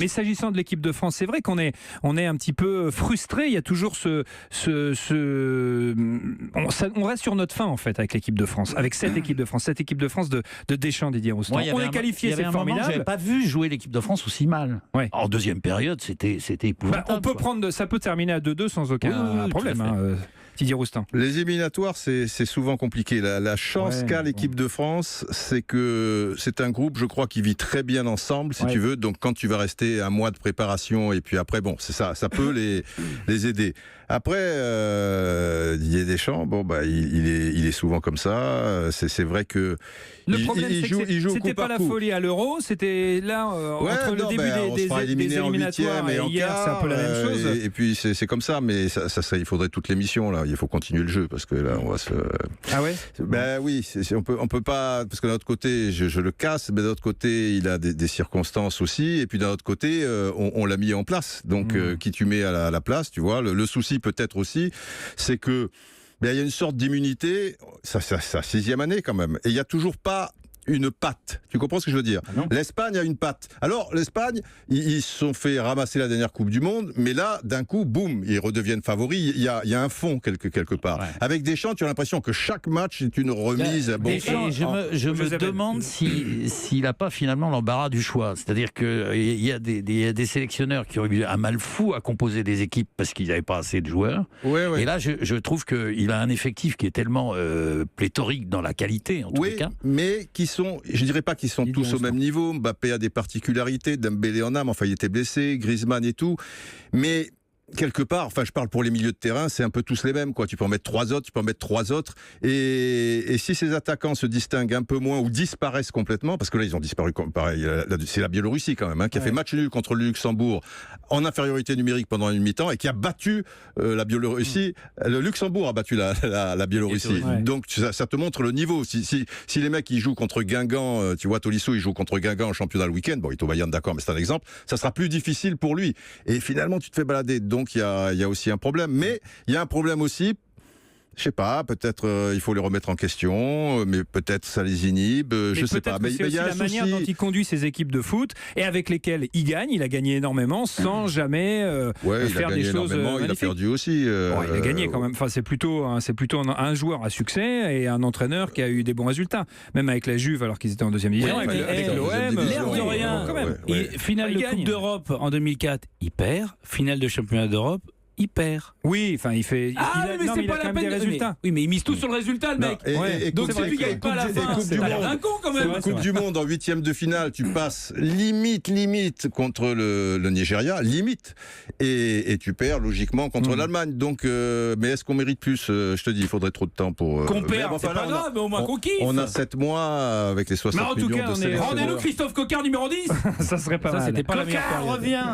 Mais s'agissant de l'équipe de France, c'est vrai qu'on est un petit peu frustré. Il y a toujours on reste sur notre faim en fait avec l'équipe de France, avec cette équipe de France de Deschamps, Didier Roustan. On est qualifié, c'est formidable. J'avais pas vu jouer l'équipe de France aussi mal. Ouais. En deuxième période, c'était épouvantable. Ça peut terminer à 2-2 sans aucun problème. Didier Roustan. Les éliminatoires, c'est souvent compliqué. La chance qu'a l'équipe de France, c'est que c'est un groupe, je crois, qui vit très bien ensemble, si tu veux. Donc quand tu vas rester un mois de préparation et puis après, bon, c'est ça peut les aider. Après, Didier Deschamps, il est souvent comme ça. C'est vrai que le problème, il joue c'était pas la folie à l'Euro, c'était là entre le début des éliminatoires et hier, c'est un peu la même chose. Et puis c'est comme ça, mais ça, il faudrait toute l'émission là. Il faut continuer le jeu parce que là, on va se. Ah ouais. Oui, on peut pas, parce que d'un autre côté, je le casse, mais d'un autre côté, il a des circonstances aussi, et puis d'un autre côté, on l'a mis en place. Donc, qui tu mets à la place, tu vois. Le souci peut-être aussi, c'est que il y a une sorte d'immunité, ça 6e année quand même, et il y a toujours pas une patte. Tu comprends ce que je veux dire? L'Espagne a une patte. Alors, l'Espagne, ils se sont fait ramasser la dernière Coupe du Monde, mais là, d'un coup, boum, ils redeviennent favoris. Il y a un fond quelque part. Ouais. Avec Deschamps, tu as l'impression que chaque match est une remise. Je me demande s'il n'a pas finalement l'embarras du choix. C'est-à-dire qu'il y a des sélectionneurs qui ont eu un mal fou à composer des équipes parce qu'ils n'avaient pas assez de joueurs. Et là, je trouve qu'il a un effectif qui est tellement pléthorique dans la qualité, en tous les cas. Mais je dirais pas qu'ils sont tous au même niveau. Mbappé a des particularités, Dembélé en a, mais enfin il était blessé, Griezmann et tout. Mais quelque part, enfin je parle pour les milieux de terrain, c'est un peu tous les mêmes, quoi. Tu peux en mettre 3 autres, tu peux en mettre 3 autres. Et si ces attaquants se distinguent un peu moins ou disparaissent complètement, parce que là ils ont disparu, pareil, c'est la Biélorussie quand même, qui a fait match nul contre le Luxembourg en infériorité numérique pendant une mi-temps et qui a battu la Biélorussie. Le Luxembourg a battu la Biélorussie. Donc ça te montre le niveau. Si les mecs ils jouent contre Guingamp, tu vois, Tolisso il joue contre Guingamp en championnat le week-end, bon, Ito Bayern d'accord, mais c'est un exemple, ça sera plus difficile pour lui. Et finalement tu te fais balader. Donc il y a aussi un problème, mais il y a un problème aussi. Je sais pas, peut-être il faut les remettre en question, mais peut-être ça les inhibe, je sais pas. Mais il y a la manière dont il conduit ses équipes de foot et avec lesquelles il gagne. Il a gagné énormément sans jamais faire des choses magnifiques. Il a perdu aussi. Il a gagné quand même. Enfin, c'est plutôt un joueur à succès et un entraîneur qui a eu des bons résultats, même avec la Juve alors qu'ils étaient en deuxième division, avec l'OM. L'air de rien. Finale de Coupe d'Europe en 2004, il perd. Finale de Championnat d'Europe, il perd. Oui, enfin il fait. Mais c'est pas la peine des résultats. Oui, mais il mise tout sur le résultat, le mec. Donc si tu gagnes pas à la fin, t'as l'air d'un con quand même. Coupe du Monde en 8e de finale, tu passes limite contre le Nigeria, limite, et tu perds logiquement contre l'Allemagne. Donc, mais est-ce qu'on mérite plus? Je te dis, il faudrait trop de temps pour. Qu'on perd, c'est pas grave, mais au moins qu'on kiffe. On a 7 mois avec les 60 millions de sélectionneurs. Rendez-nous Christophe Coquard numéro 10. Ça serait pas mal. Ça, c'était pas la meilleure période. Revient.